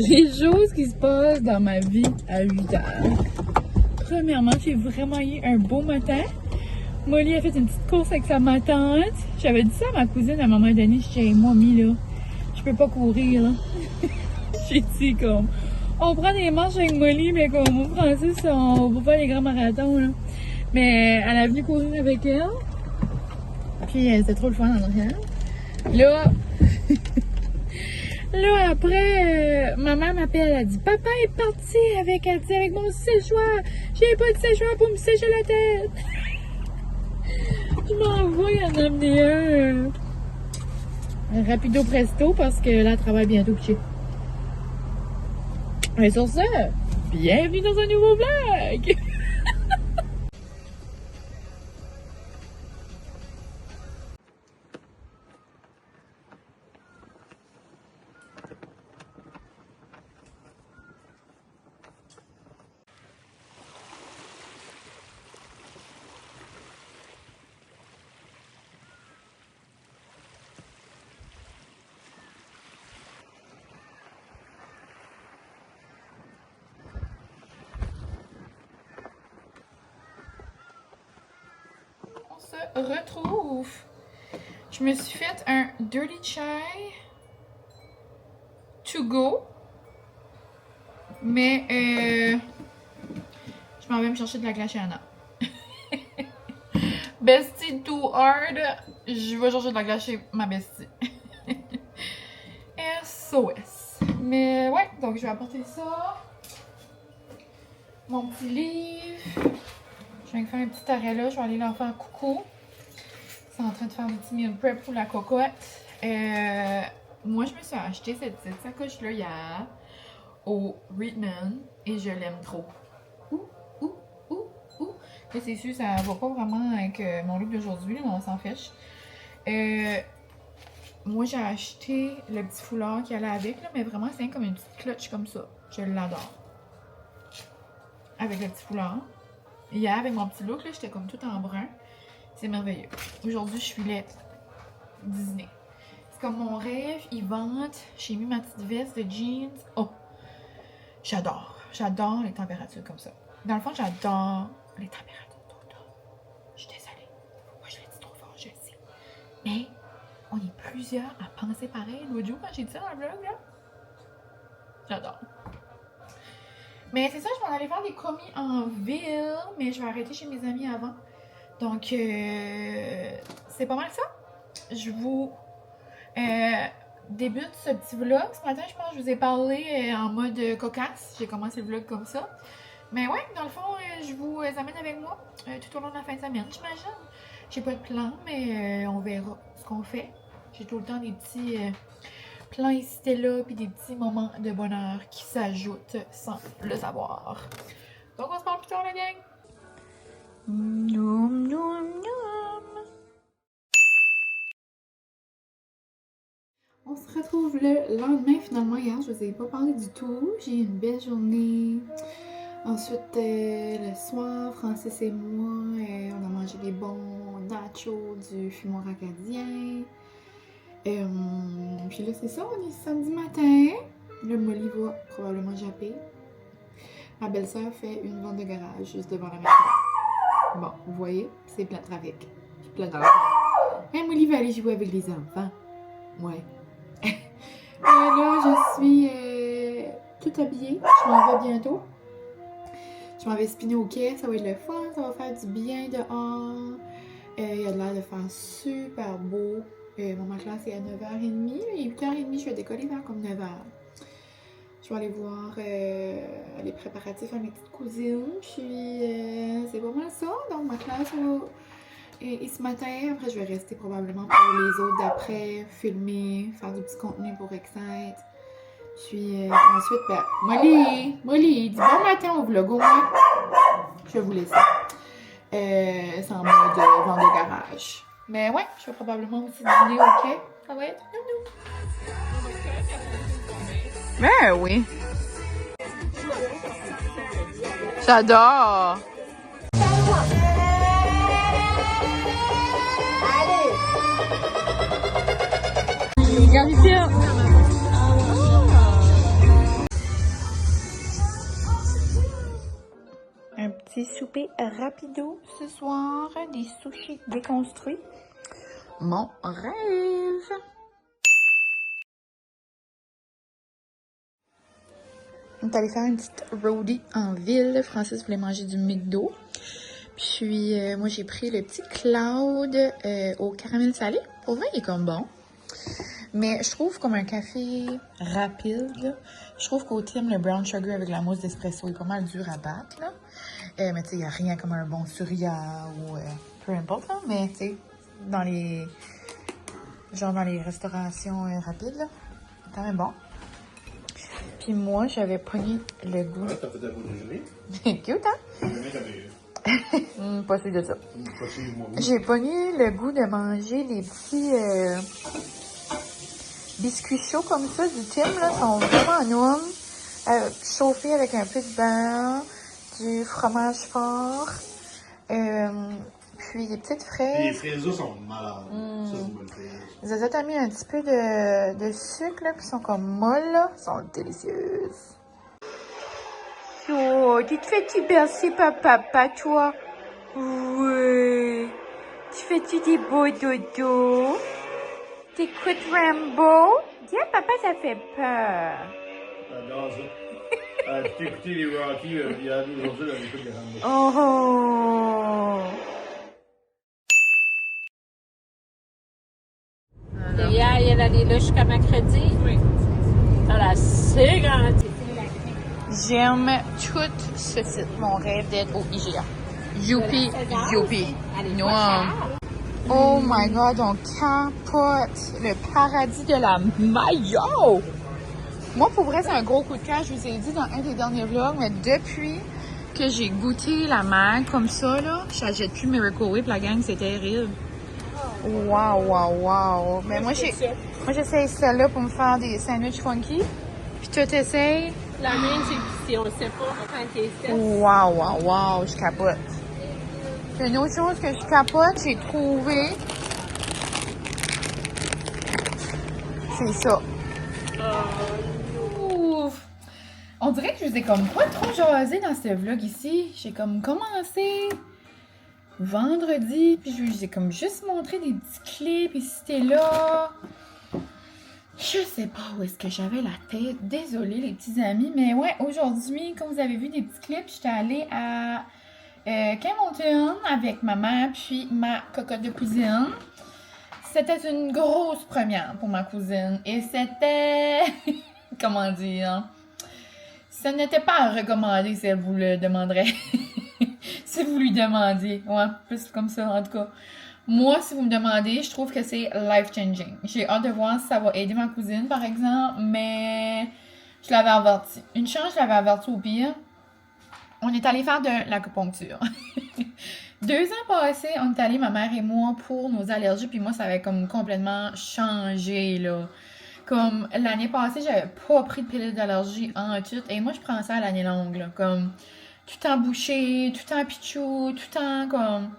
Les choses qui se passent dans ma vie à 8 heures. Premièrement, j'ai vraiment eu un beau matin. Molly a fait une petite course avec sa ma tante. J'avais dit ça à ma cousine à un moment donné. Je disais, moi, là, je peux pas courir, là. J'ai dit, comme, on prend des marches avec Molly, mais comme, au Francis, on va faire les grands marathons, là. Mais elle est venue courir avec elle. Puis, c'était trop le fun en arrière. Là, là, après, ma mère m'appelle, elle a dit, papa est parti avec mon séchoir. J'ai pas de séchoir pour me sécher la tête. Je m'envoie en amener un rapido presto parce que là, elle travaille bientôt chez. Et sur ça, bienvenue dans un nouveau vlog! Retrouve. Je me suis fait un dirty chai to go. Mais je m'en vais me chercher de la glace chez Anna. Bestie too hard. Je vais chercher de la glace chez ma bestie. SOS. Mais ouais, donc je vais apporter ça. Mon petit livre. Je viens de faire un petit arrêt là. Je vais aller leur faire coucou. C'est en train de faire un petit meal prep pour la cocotte. Moi, je me suis acheté cette sacoche-là hier au Reitman et je l'aime trop. Là, c'est sûr, ça va pas vraiment avec mon look d'aujourd'hui, mais on s'en fiche. Moi, j'ai acheté le petit foulard qui allait avec, là, mais vraiment, c'est comme une petite clutch comme ça. Je l'adore. Avec le petit foulard. Hier, avec mon petit look, j'étais comme tout en brun. C'est merveilleux. Aujourd'hui, je suis laide. Disney. C'est comme mon rêve, ils vendent. J'ai mis ma petite veste de jeans. Oh! J'adore. J'adore les températures comme ça. Dans le fond, j'adore les températures d'automne. Je suis désolée. Moi, je l'ai dit trop fort, je sais. Mais, on est plusieurs à penser pareil. L'autre jour, quand j'ai dit ça dans le vlog, là. J'adore. Mais c'est ça, je vais aller faire des commis en ville. Mais je vais arrêter chez mes amis avant. Donc, c'est pas mal ça. Je vous débute ce petit vlog. Ce matin, je pense que je vous ai parlé en mode cocasse. J'ai commencé le vlog comme ça. Mais ouais, dans le fond, je vous amène avec moi tout au long de la fin de semaine, j'imagine. J'ai pas de plan, mais on verra ce qu'on fait. J'ai tout le temps des petits plans ici et là, puis des petits moments de bonheur qui s'ajoutent sans le savoir. Donc, on se parle plus tard, la gang! Noum, noum, noum. On se retrouve le lendemain finalement. Hier, je vous ai pas parlé du tout. J'ai eu une belle journée. Ensuite, le soir, Francis et moi, on a mangé des bons nachos du fumoir acadien. Puis là, c'est ça, on est samedi matin. Le Molly va probablement japper. Ma belle-sœur fait une vente de garage juste devant la maison. Bon, vous voyez, c'est plein de trafic. Plein d'argent. Hey, Molly va aller jouer avec les enfants. Ouais. Là, je suis toute habillée. Je m'en vais bientôt. Je m'en vais spinner au quai. Ça va être le fun. Ça va faire du bien dehors. Il y a l'air de faire super beau. Mon classe est à 9h30. Et 8h30, je vais décoller vers comme 9h. Je vais aller voir les préparatifs à mes petites cousines. Puis, c'est pas mal ça. Donc, ma classe et ce matin, après, je vais rester probablement pour les autres d'après, filmer, faire du petit contenu pour Excite. Puis, ensuite, ben, Molly, dis bon matin au vlog, au moins. Je vais vous laisser. C'est en mode vente de garage. Mais ouais, je vais probablement aussi dîner au quai. Ça va être nous. Ben oui. J'adore. Regarde ici. Petit souper rapido ce soir, des sushis déconstruits. Mon rêve! On est allé faire une petite roadie en ville. Francis voulait manger du McDo. Puis moi j'ai pris le petit Cloud au caramel salé. Pour vrai, il est comme bon. Mais je trouve comme un café rapide, là, je trouve qu'au Tim, le brown sugar avec la mousse d'espresso est pas mal dur à battre, là. Mais tu sais, il n'y a rien comme un bon Surya ou peu importe, là. Mais tu sais, dans les restaurations rapides, là, c'est quand même bon. Puis moi, j'avais pogné le goût... Ah, t'as fait un beau déjeuner? Cute, hein? Pas sûr de ça. Pas sûr, moi. J'ai pogné le goût de manger les petits... biscuits chauds comme ça du Tim, là, sont vraiment noms. Chauffés avec un peu de beurre, du fromage fort, puis des petites fraises. Les fraises là sont malades. Ça, c'est une bonne fraise. Les azotes ont mis un petit peu de sucre, là, puis sont comme molles, là. Elles sont délicieuses. Oh, tu te fais-tu bercer par papa, toi? Ouais. Tu fais-tu des beaux dodos? T'écoutes Rambo? Dis à papa, ça fait peur. J'adore ça. J'ai écouté les Rocky il y a 2 jours dans l'écoute de Rambo. Oh! Hier, il y a allé là jusqu'à mercredi. Oui. Ça a assez grandi. J'aime tout ce site. Mon rêve d'être au IGA. Youpi, youpi. Non. Oh my god, on capote. Le paradis de la mayo. Moi, pour vrai, c'est un gros coup de cœur. Je vous ai dit dans un des derniers vlogs, mais depuis que j'ai goûté la mag comme ça, là, j'achète plus Miracle Whip, la gang, c'est terrible. Wow, wow, wow. Mais moi, j'essaye celle-là pour me faire des sandwichs funky. Puis toi, t'essayes? La mienne, c'est si on ne sait pas, on prend un taste. Wow, wow, wow, je capote. Puis une autre chose que je capote, j'ai trouvé. C'est ça. Ouf. On dirait que je vous ai comme pas trop jasé dans ce vlog ici. J'ai comme commencé vendredi, puis je vous ai comme juste montré des petits clips, et c'était là. Je sais pas où est-ce que j'avais la tête. Désolée les petits amis, mais ouais, aujourd'hui, comme vous avez vu des petits clips, j'étais allée à Campbellton avec ma mère puis ma cocotte de cousine. C'était une grosse première pour ma cousine et c'était... comment dire? Ça n'était pas à recommander si elle vous le demanderait. Si vous lui demandiez. Ouais, plus comme ça en tout cas. Moi, si vous me demandez, je trouve que c'est life-changing. J'ai hâte de voir si ça va aider ma cousine, par exemple, mais je l'avais averti. Une chance, je l'avais averti au pire. On est allé faire de l'acupuncture. 2 ans passés, on est allé, ma mère et moi, pour nos allergies, puis moi, ça avait comme complètement changé, là. Comme l'année passée, j'avais pas pris de pilule d'allergie en tout, et moi, je prends ça à l'année longue, là, comme tout en bouché, tout en pichou, tout en comme...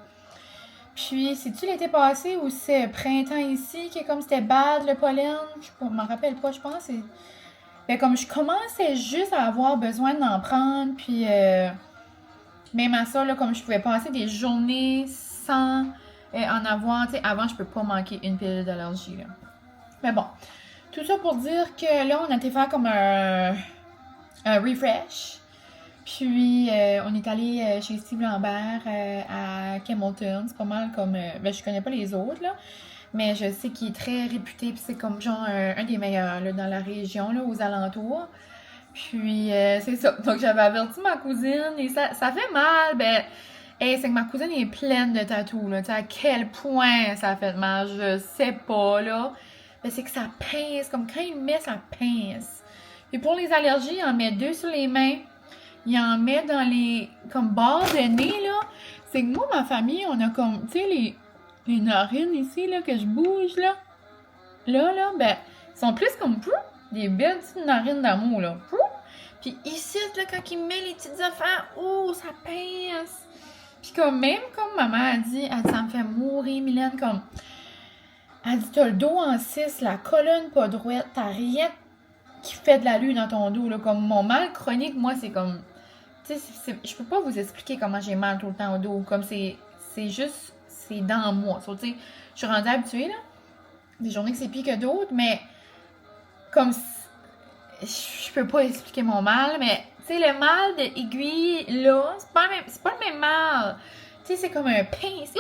Puis, c'est-tu l'été passé ou c'est printemps ici, qui est comme c'était bad le pollen? Je m'en rappelle pas, je pense. Fait comme je commençais juste à avoir besoin d'en prendre, puis même à ça, là, comme je pouvais passer des journées sans en avoir, tu sais, avant, je peux pas manquer une pilule d'allergie, là. Mais bon, tout ça pour dire que là, on a été faire comme un refresh. Puis, on est allé chez Steve Lambert à Campbellton. C'est pas mal comme... ben, je connais pas les autres, là. Mais je sais qu'il est très réputé. Puis, c'est comme genre un des meilleurs là, dans la région, là, aux alentours. Puis, c'est ça. Donc, j'avais averti ma cousine. Et ça fait mal. Ben, c'est que ma cousine est pleine de tatous, là. Tu sais, à quel point ça fait mal, je sais pas, là. Ben, c'est que ça pince. Comme quand il met, ça pince. Puis, pour les allergies, il en met 2 sur les mains. Il en met dans les comme bords de nez, là. C'est que moi, ma famille, on a comme, tu sais, les narines ici, là, que je bouge, là. Là, ben, ils sont plus comme, des belles petites narines d'amour, là. Puis ici, là, quand il met les petites affaires, oh, ça pince. Puis comme, même comme maman a dit, ça me fait mourir, Mylène, comme, elle dit, t'as le dos en 6, la colonne pas droite, t'as rien qui fait de la lue dans ton dos, là. Comme mon mal chronique, moi, c'est comme... Tu tu sais, je peux pas vous expliquer comment j'ai mal tout le temps au dos. Comme c'est juste, c'est dans moi. So, tu sais, je suis rendue habituée, là. Des journées que c'est pire que d'autres, mais comme je peux pas expliquer mon mal, mais tu sais, le mal d'aiguille, là, c'est pas le même mal. Tu sais, c'est comme un pince.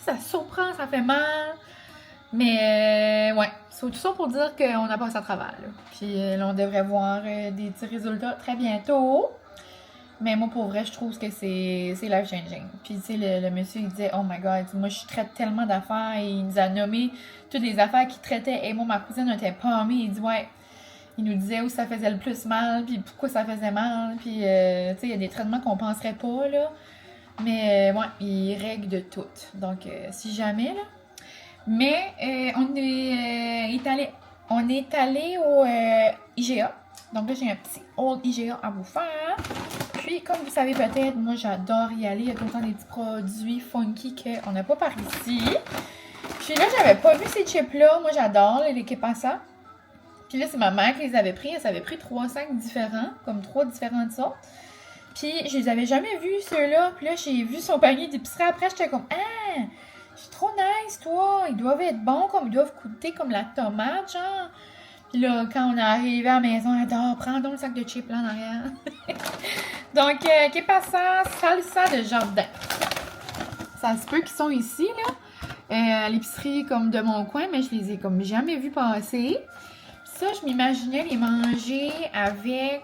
Ça surprend, ça fait mal. Mais ouais, c'est tout ça pour dire qu'on a passé à travers, là. Puis là, on devrait voir des petits résultats très bientôt. Mais moi, pour vrai, je trouve que c'est life-changing. Puis, tu sais, le monsieur, il disait, oh my god, moi, je traite tellement d'affaires. Et il nous a nommé toutes les affaires qu'il traitait. Et moi, ma cousine était pommée. Il dit, ouais, il nous disait où ça faisait le plus mal, puis pourquoi ça faisait mal. Puis, tu sais, il y a des traitements qu'on penserait pas, là. Mais, ouais, il règle de tout. Donc, si jamais, là. Mais, on est allé au IGA. Donc là, j'ai un petit old IGA à vous faire. Puis, comme vous savez peut-être, moi, j'adore y aller. Il y a tout le temps des petits produits funky qu'on n'a pas par ici. Puis là, j'avais pas vu ces chips-là. Moi, j'adore les Kepasa. Puis là, c'est ma mère qui les avait pris. Elle s'avait pris 3 sacs différents, comme 3 différentes sortes. Puis, je les avais jamais vus, ceux-là. Puis là, j'ai vu son panier d'épicerie. Après, j'étais comme, ah, c'est trop nice, toi. Ils doivent être bons, comme ils doivent coûter comme la tomate, genre. Puis là, quand on est arrivé à la maison, elle a dit, oh, prends donc le sac de chips là en arrière. Donc, Kepasa, salsa de jardin. Ça se peut qu'ils sont ici, là, à l'épicerie comme de mon coin, mais je les ai comme jamais vus passer. Ça, je m'imaginais les manger avec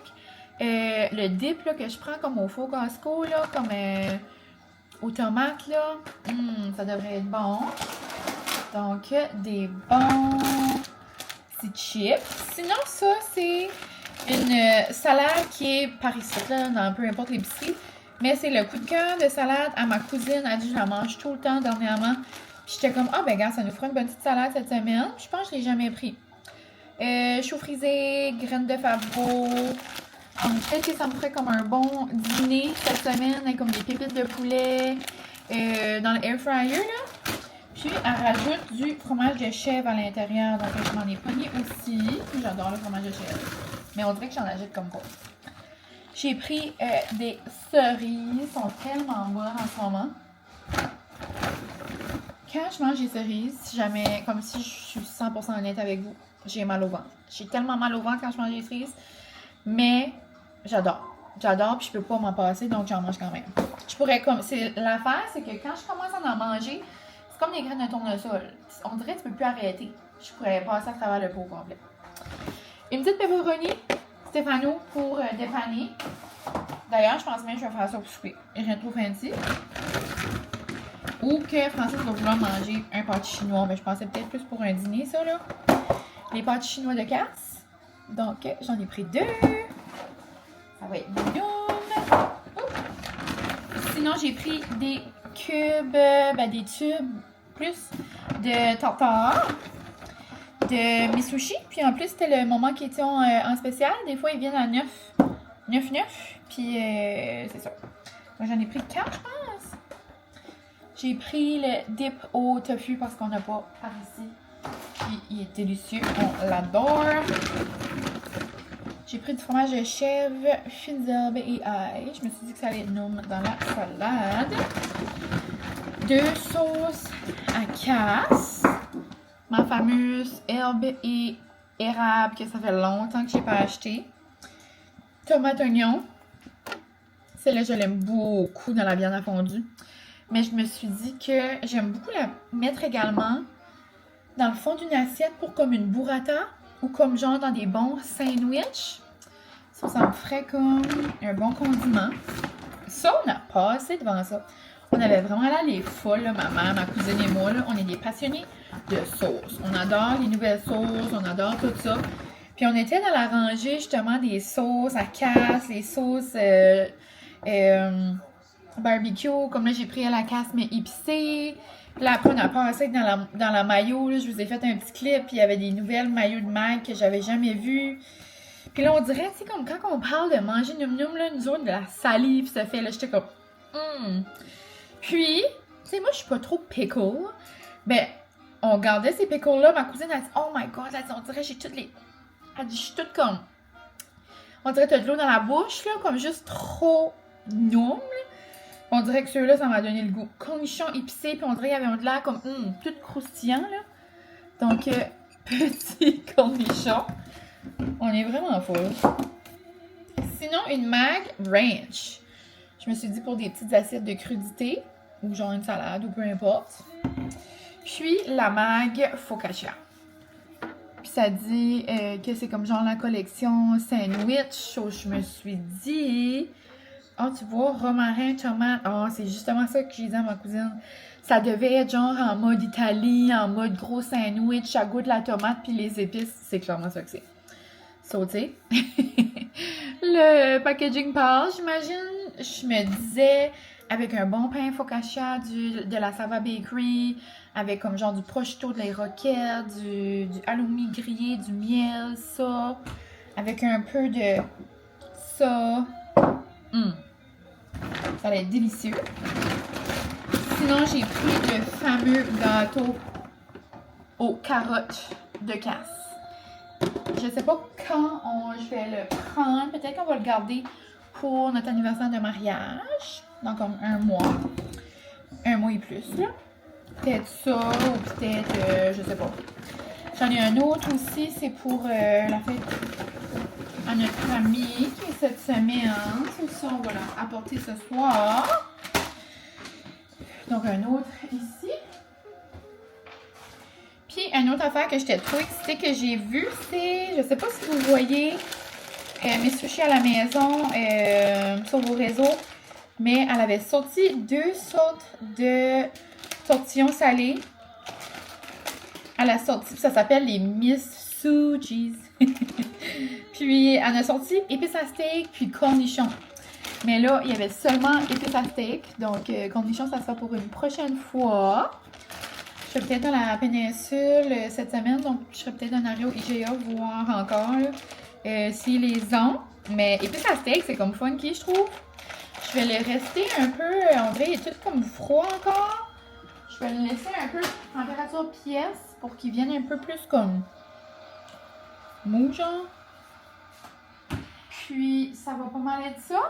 le dip là, que je prends comme au faux Costco, là, comme aux tomates, là. Ça devrait être bon. Donc, des bons petits chips. Sinon, ça, c'est une salade qui est par ici, là, dans peu importe l'épicerie. Mais c'est le coup de cœur de salade à ma cousine. Elle dit, je la mange tout le temps dernièrement. Puis j'étais comme, ah ben gars, ça nous fera une bonne petite salade cette semaine. Je pense que je l'ai jamais pris. Choux frisés, graines de Favreau. Peut-être que ça me ferait comme un bon dîner cette semaine, avec comme des pépites de poulet dans le air fryer, là. Puis, elle rajoute du fromage de chèvre à l'intérieur. Donc, je m'en ai pogné aussi. J'adore le fromage de chèvre. Mais on dirait que j'en achète comme quoi. J'ai pris des cerises. Elles sont tellement bonnes en ce moment. Quand je mange des cerises, si jamais, comme si je suis 100% honnête avec vous, j'ai mal au ventre. J'ai tellement mal au ventre quand je mange des cerises. Mais j'adore. J'adore, puis je peux pas m'en passer, donc j'en mange quand même. Je pourrais comme. L'affaire, c'est que quand je commence à en manger, c'est comme des graines de tournesol. On dirait que tu peux plus arrêter. Je pourrais passer à travers le pot complet. Une petite pepperoni, Stéphano, pour dépanner. D'ailleurs, je pense même que je vais faire ça pour souper. Rien de trop fancy. Ou que Francis va vouloir manger un pâté chinois. Mais je pensais peut-être plus pour un dîner, ça, là. Les pâtés chinois de Cass. Donc, j'en ai pris 2. Ça va être mignon. Sinon, j'ai pris des cubes, des tubes plus de tartare, de mes sushis. Puis en plus, c'était le moment qui était en spécial. Des fois, ils viennent à 9,9. Puis c'est ça. Donc, j'en ai pris 4, je pense. J'ai pris le dip au tofu parce qu'on n'a pas par ici. Puis il est délicieux. On l'adore. J'ai pris du fromage de chèvre, fines herbes et ail. Je me suis dit que ça allait être noum dans la salade. 2 sauces à casse. Ma fameuse herbe et érable que ça fait longtemps que je n'ai pas acheté. Tomate oignon. Celle-là, je l'aime beaucoup dans la viande à fondue. Mais je me suis dit que j'aime beaucoup la mettre également dans le fond d'une assiette pour comme une burrata ou comme genre dans des bons sandwichs. Ça me ferait comme un bon condiment. Ça, on a passé devant ça. On avait vraiment là les folles, là, ma mère, ma cousine et moi. Là, on est des passionnés de sauces. On adore les nouvelles sauces, on adore tout ça. Puis on était dans la rangée justement des sauces à casse, les sauces barbecue. Comme là, j'ai pris à la casse mais épicée. Puis là, après, on a passé dans la mayo. Là, je vous ai fait un petit clip. Puis il y avait des nouvelles maillots de Mike que j'avais jamais vues. Puis là, on dirait, tu sais, comme quand on parle de manger noum-noum, là, nous autres, de la salive se fait. Là, j'étais comme, Puis, tu sais, moi, je suis pas trop pickle. Ben, on gardait ces pickles-là. Ma cousine a dit, oh my god, elle dit, on dirait, j'ai toutes les. Elle dit, je suis toute comme. On dirait que t'as de l'eau dans la bouche, là, comme juste trop non. On dirait que ceux-là, ça m'a donné le goût. Cornichons épicés, puis on dirait qu'ils avaient de l'air comme tout croustillant, là. Donc, petit cornichon. On est vraiment full. Sinon, une mag ranch. Je me suis dit pour des petites assiettes de crudité, ou genre une salade, ou peu importe. Puis, la mag focaccia. Puis ça dit que c'est comme genre la collection sandwich. Je me suis dit... Oh, tu vois, romarin, tomate. Oh, c'est justement ça que j'ai dit à ma cousine. Ça devait être genre en mode Italie, en mode gros sandwich, ça goûte la tomate puis les épices. C'est clairement ça que c'est. Sauté. Le packaging pass, j'imagine. Je me disais, avec un bon pain focaccia, de la Sava Bakery, avec comme genre du prosciutto, de la roquette, du halloumi grillé, du miel, ça. Avec un peu de ça. Ça va être délicieux. Sinon, j'ai pris le fameux gâteau aux carottes de Cass. Je sais pas quand je vais le prendre. Peut-être qu'on va le garder pour notre anniversaire de mariage. Dans comme un mois. Un mois et plus, là. Peut-être ça, ou peut-être, je sais pas. J'en ai un autre aussi, c'est pour la fête à notre amie qui est cette semaine. Ça, on va l'apporter ce soir. Donc, un autre ici. Puis, une autre affaire que j'étais trop excitée que j'ai vue, c'est, je sais pas si vous voyez mes sushis à la maison sur vos réseaux, mais elle avait sorti 2 sortes de tortillons salés. Elle a sorti, ça s'appelle les Miss Sujis. Puis, elle a sorti épices à steak, puis cornichons. Mais là, il y avait seulement épices à steak. Donc, cornichons, ça sera pour une prochaine fois. Je serai peut-être dans la péninsule cette semaine. Donc, je serai peut-être dans l'arrêt au IGA voir encore s'ils les ont. Mais épices à steak, c'est comme funky, je trouve. Je vais le rester un peu, on dirait, il est tout comme froid encore. Je vais le laisser un peu température pièce pour qu'il vienne un peu plus comme mou, genre. Puis, ça va pas mal être ça.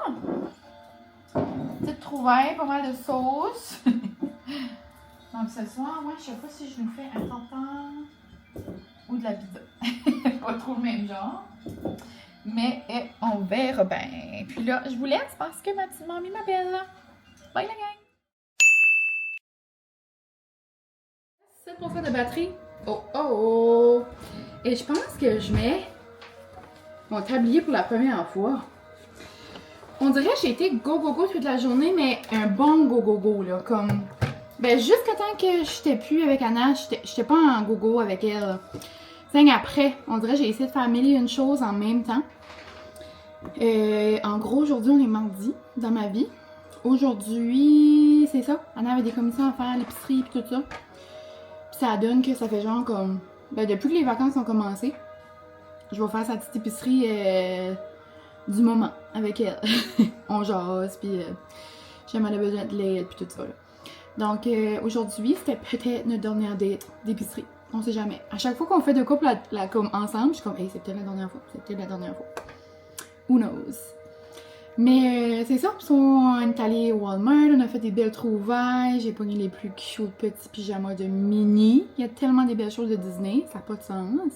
Petite trouvaille, pas mal de sauce. Donc, ce soir, moi, je sais pas si je nous fais un tampon ou de la pizza. Pas trop le même genre. Mais on verra bien. Puis là, je vous laisse parce que ma petite mamie m'appelle. Bye la gang! 7% de batterie. Oh! Et je pense que je mets mon tablier pour la première fois. On dirait que j'ai été go toute la journée, mais un bon go là, comme... Ben, jusqu'à temps que j'étais plus avec Anna, j'étais pas en go avec elle. C'est après, on dirait que j'ai essayé de faire 1001 choses en même temps. En gros, aujourd'hui, on est mardi dans ma vie. Aujourd'hui, c'est ça, Anna avait des commissions à faire, l'épicerie et tout ça. Puis ça donne que ça fait genre comme... Ben, depuis que les vacances ont commencé, je vais faire sa petite épicerie du moment avec elle. On jase, puis j'aime elle a besoin de l'aide, puis tout ça. Là. Donc aujourd'hui, c'était peut-être notre dernière date d'épicerie. On sait jamais. À chaque fois qu'on fait de couple comme ensemble, je suis comme, hey, c'est peut-être la dernière fois. C'est peut-être la dernière fois. Who knows? Mais c'est ça. On est allé au Walmart, on a fait des belles trouvailles. J'ai pogné les plus cute petits pyjamas de Minnie. Il y a tellement des belles choses de Disney, ça n'a pas de sens.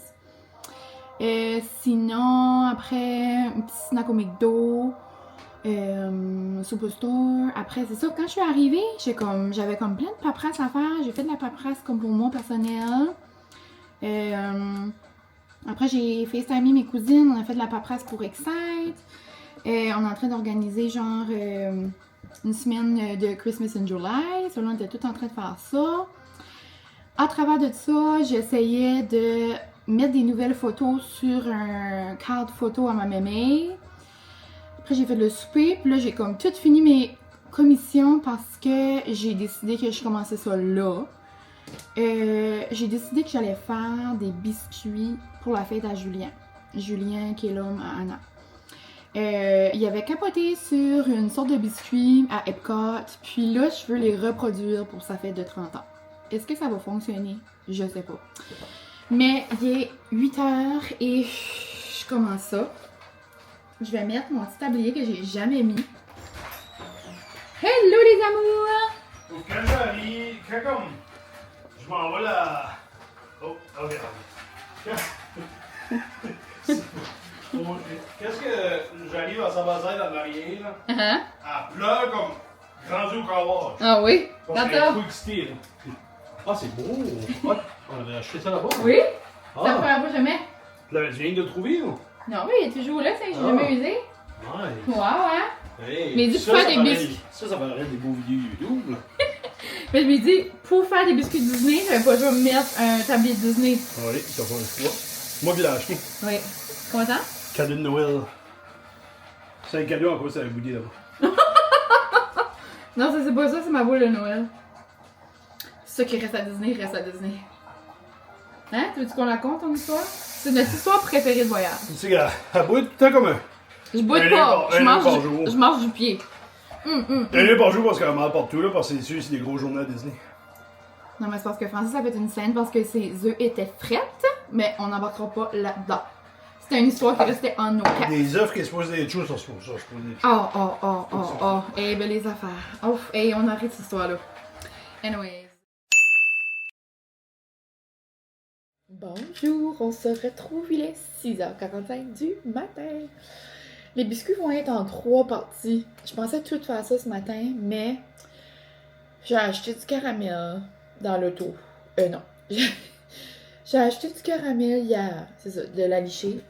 Sinon, après, un petit snack au McDo, Superstore. Après, c'est ça, quand je suis arrivée, j'avais comme plein de paperasse à faire. J'ai fait de la paperasse comme pour moi personnel. Après, j'ai FaceTimé mes cousines, on a fait de la paperasse pour Excite. On est en train d'organiser genre une semaine de Christmas in July. On était tout en train de faire ça. À travers de ça, j'essayais de mettre des nouvelles photos sur un card photo à ma mémé. Après, j'ai fait le souper. Puis là, j'ai comme tout fini mes commissions parce que j'ai décidé que je commençais ça là. J'ai décidé que j'allais faire des biscuits pour la fête à Julien. Julien, qui est l'homme à Anna. Il avait capoté sur une sorte de biscuit à Epcot. Puis là, je veux les reproduire pour sa fête de 30 ans. Est-ce que ça va fonctionner? Je sais pas. Mais il est 8h et je commence ça. Je vais mettre mon petit tablier que j'ai jamais mis. Hello les amours! Donc quand j'arrive, quand comme je m'en vais là. Oh, regarde. Qu'est-ce que j'arrive à Saint-Bazin dans l'arrière, là? Uh-huh. Elle pleure comme grandi au carouage. Ah oui? Parce qu'elle est Tantôt? trop excitée, là. Ah, c'est beau! Ouais, on avait acheté ça là-bas. Oui? C'est la Ah, première fois que je mets. tu viens de le trouver, ou? Non, oui, il est toujours là, ça, j'ai Ah. jamais usé. Ouais. Wow, hein? Hey, Mais dis ça, pour faire ça des paraît biscuits. Ça paraît des beaux vidéos YouTube, là. Mais je me dis, pour faire des biscuits Disney, j'avais pas besoin de mettre un tablier Disney. Oui, t'as pas le choix. Moi qui l'ai acheté. Oui. Content? Cadeau de Noël. C'est un cadeau en quoi ça avait bouillé là-bas. Non, ça c'est pas ça, c'est ma boule de Noël. C'est ça qui reste à Disney, reste à Disney. Hein? Tu veux-tu qu'on la compte, ton histoire? C'est notre histoire préférée de voyage. Tu sais, elle bouille tout le temps comme un. Je boite Un pas, lait par jour. je mange du pied. Un lieu par jour parce qu'elle a mal partout là, parce que c'est sûr c'est des gros journées à Disney. Non, mais c'est parce que Francis a fait une scène parce que ses œufs étaient frettes, mais on n'embarquera pas là-dedans. C'était une histoire qui restait en nos cas. Des œufs qui sont supposés être chauds, ça se pose. Oh. Eh ben les affaires. Oh, hey, on arrête cette histoire-là. Anyways. Bonjour, on se retrouve, il est 6h45 du matin. Les biscuits vont être en 3 parties. Je pensais tout faire ça ce matin, mais j'ai acheté du caramel dans l'auto. Non. J'ai acheté du caramel hier, c'est ça, de la lichée,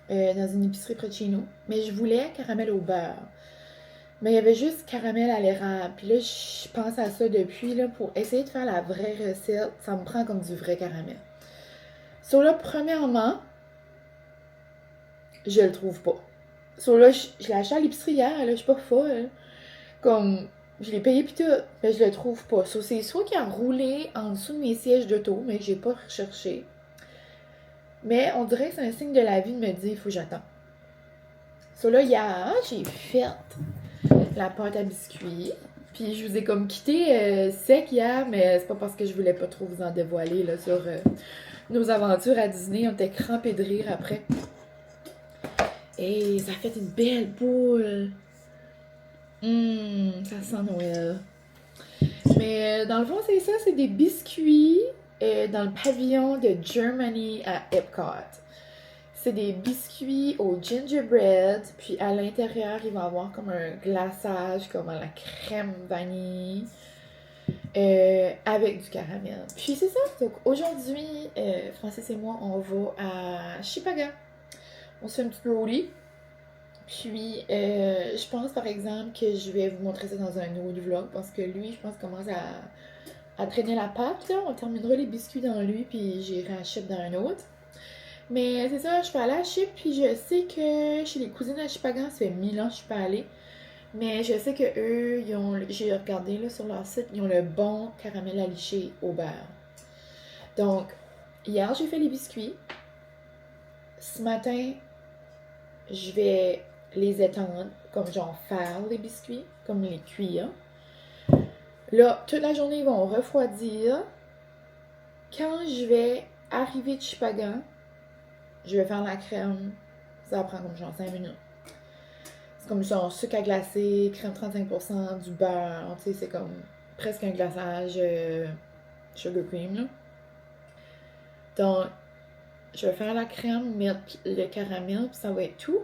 dans une épicerie près de chez nous. Mais je voulais caramel au beurre. Mais il y avait juste caramel à l'érable. Puis là, je pense à ça depuis, là, pour essayer de faire la vraie recette. Ça me prend comme du vrai caramel. Sur là, premièrement, je le trouve pas. Sur là, je l'ai acheté à l'épicerie hier, là, je suis pas folle. Comme, je l'ai payé pis tout, mais je le trouve pas. C'est soit qu'il a roulé en dessous de mes sièges d'auto, mais j'ai pas recherché. Mais on dirait que c'est un signe de la vie de me dire, il faut que j'attende. Sur là, hier, j'ai fait la pâte à biscuits. Puis je vous ai comme quitté sec hier, mais c'est pas parce que je voulais pas trop vous en dévoiler là, sur nos aventures à Disney. On était crampés de rire après. Et ça fait une belle boule. Ça sent Noël. Mais dans le fond, c'est ça, c'est des biscuits dans le pavillon de Germany à Epcot. C'est des biscuits au gingerbread, puis à l'intérieur, il va y avoir comme un glaçage, comme à la crème vanille, avec du caramel. Puis c'est ça, donc aujourd'hui, Francis et moi, on va à Chipaga. On se fait une petite rollie. Puis, je pense par exemple que je vais vous montrer ça dans un autre vlog, parce que lui, je pense, commence à traîner la pâte, là. On terminera les biscuits dans lui, puis j'irai à Chip dans un autre. Mais c'est ça, je suis allée à Chip, puis je sais que chez les cousines à Chipagan, ça fait 1000 ans que je suis pas allée. Mais je sais que eux, ils ont, j'ai regardé là, sur leur site, ils ont le bon caramel à licher au beurre. Donc, hier, j'ai fait les biscuits. Ce matin, je vais les étendre, comme genre faire les biscuits, comme les cuire. Là, toute la journée, ils vont refroidir. Quand je vais arriver de Chipagan, je vais faire la crème. Ça va prendre comme genre 5 minutes. C'est comme genre sucre à glacer, crème 35%, du beurre. Tu sais, c'est comme presque un glaçage sugar cream, là. Donc, je vais faire la crème, mettre le caramel, puis ça va être tout.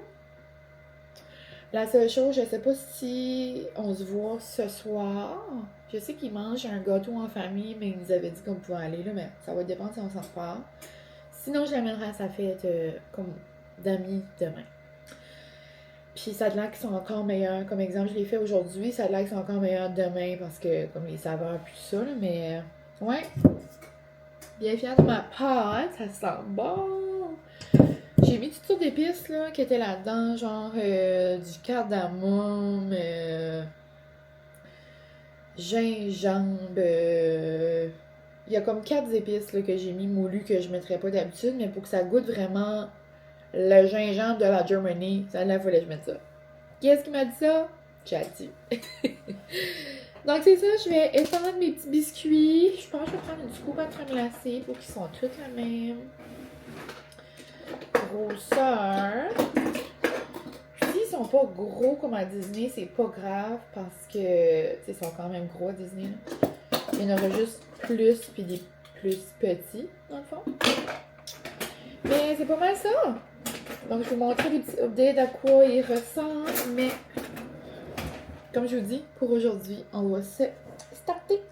La seule chose, je sais pas si on se voit ce soir. Je sais qu'ils mangent un gâteau en famille, mais ils nous avaient dit qu'on pouvait aller, là, mais ça va dépendre si on s'en repart. Sinon, je l'amènerai à sa fête comme d'amis demain. Puis ça a l'air qu'ils sont encore meilleurs. Comme exemple, je l'ai fait aujourd'hui, ça a l'air qu'ils sont encore meilleurs demain parce que comme les saveurs puis ça, là, mais ouais. Bien fière de ma pâte, ça sent bon. J'ai mis toutes sortes d'épices là qui étaient là-dedans, genre du cardamome, gingembre. Il y a comme 4 épices là, que j'ai mis moulues que je mettrais pas d'habitude, mais pour que ça goûte vraiment le gingembre de la Germany, ça là, fallait que je mette ça. Qui est-ce qui m'a dit ça? Chatty. Donc c'est ça, je vais étendre mes petits biscuits. Je pense que je vais prendre une scoop à crème glacée pour qu'ils soient toutes la même grosseur. Puis s'ils sont pas gros comme à Disney, c'est pas grave parce que, ils sont quand même gros à Disney. Là. Il y en aura juste plus puis des plus petits, dans le fond. Mais c'est pas mal ça. Donc, je vais vous montrer des petits updates à quoi ils ressemblent. Mais, comme je vous dis, pour aujourd'hui, on va se starter.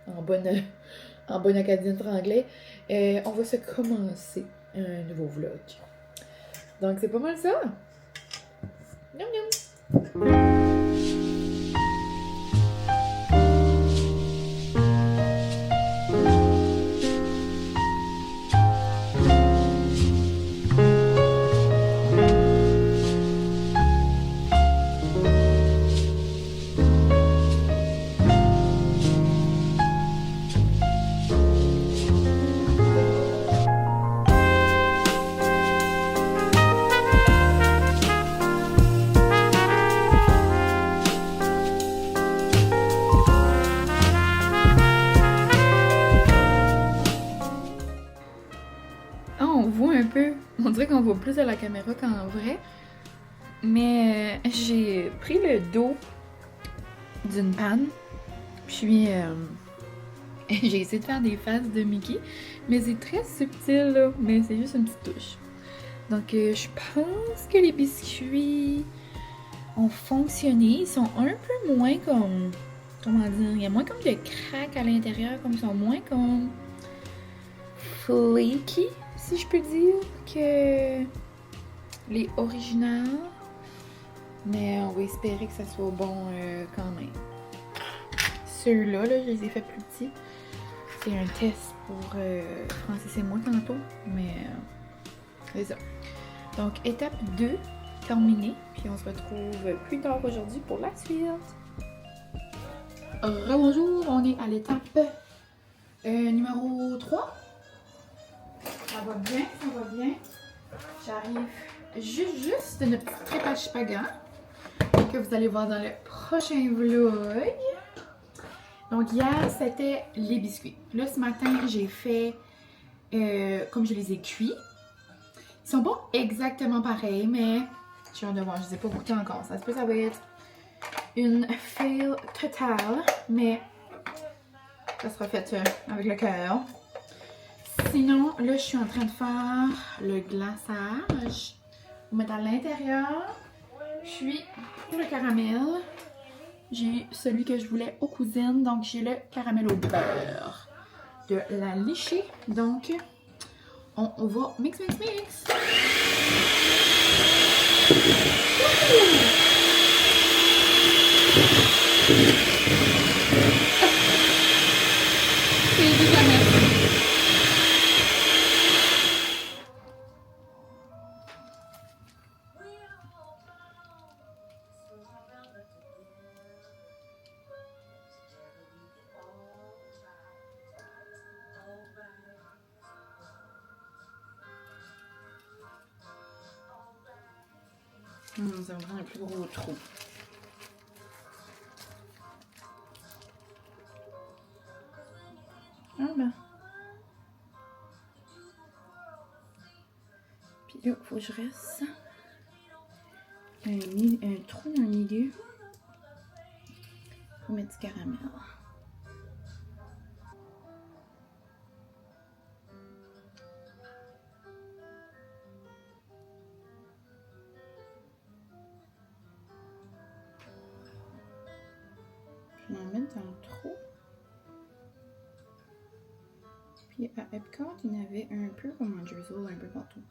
En bonne acadienne franglais. On va se commencer un nouveau vlog. Donc, c'est pas mal ça. Miam miam. Ah, on voit un peu. On dirait qu'on voit plus à la caméra qu'en vrai. Mais j'ai pris le dos d'une panne. Puis j'ai essayé de faire des faces de Mickey. Mais c'est très subtil là. Mais c'est juste une petite touche. Donc je pense que les biscuits ont fonctionné. Ils sont un peu moins comme... Comment dire? Il y a moins comme de craques à l'intérieur. Comme ils sont moins comme... flaky, si je peux dire, que les originales. Mais on va espérer que ça soit bon quand même. Ceux-là, là, je les ai fait plus petits. C'est un test pour Francis et moi tantôt. Mais c'est ça. Donc, étape 2 terminée. Puis on se retrouve plus tard aujourd'hui pour la suite. Rebonjour, on est à l'étape numéro 3. Ça va bien, ça va bien. J'arrive juste de notre petit trip à Chupagan que vous allez voir dans le prochain vlog. Donc hier, c'était les biscuits. Là, ce matin, j'ai fait comme je les ai cuits. Ils sont pas exactement pareils, mais j'ai hâte de voir. Je les ai pas goûtés encore. Ça se peut, ça va être une fail totale, mais ça sera fait avec le cœur. Sinon, là, je suis en train de faire le glaçage. On va mettre à l'intérieur. Puis, pour le caramel, j'ai celui que je voulais aux cousines. Donc, j'ai le caramel au beurre de la Lichée. Donc, on va mix. C'est du caramel. Ça me prend un plus gros trou. Ah ben. Puis là, il faut que je reste un trou dans le milieu pour mettre du caramel. Je vais en mettre dans le trou. Puis à Epcot, il y en avait un peu comme un drizzle un peu partout.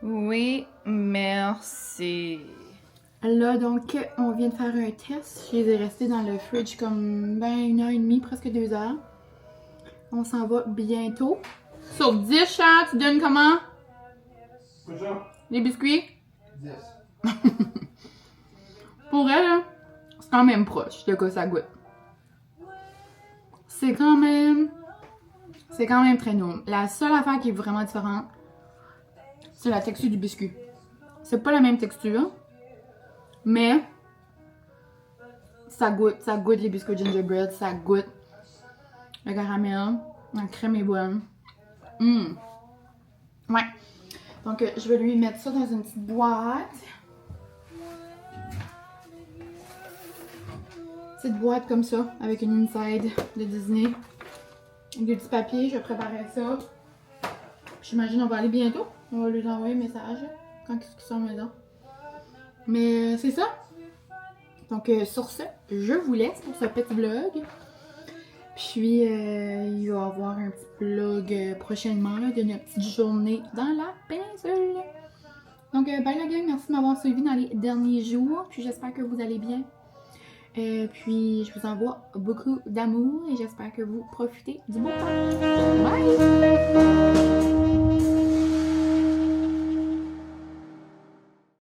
Oui, merci. Là, donc, on vient de faire un test. Je les ai restés dans le fridge comme ben 1h30, presque 2 heures. On s'en va bientôt. Sur 10, Charles, tu donnes comment? Les biscuits? 10. Pour elle, là, c'est quand même proche de quoi ça goûte. C'est quand même très nouveau. La seule affaire qui est vraiment différente, c'est la texture du biscuit. C'est pas la même texture, mais ça goûte les biscuits gingerbread, ça goûte le caramel, la crème est bonne. Ouais. Donc, je vais lui mettre ça dans une petite boîte. Petite boîte comme ça, avec une inside de Disney. Avec des petits papiers, je vais préparer ça. J'imagine on va aller bientôt. On va lui envoyer un message quand ils sont à la maison. Mais c'est ça. Donc sur ce, je vous laisse pour ce petit vlog. Puis il va y avoir un petit vlog prochainement là, de notre petite journée dans la péninsule. Donc bye la gang, merci de m'avoir suivi dans les derniers jours. Puis j'espère que vous allez bien. Puis je vous envoie beaucoup d'amour et j'espère que vous profitez du beau temps. Bye!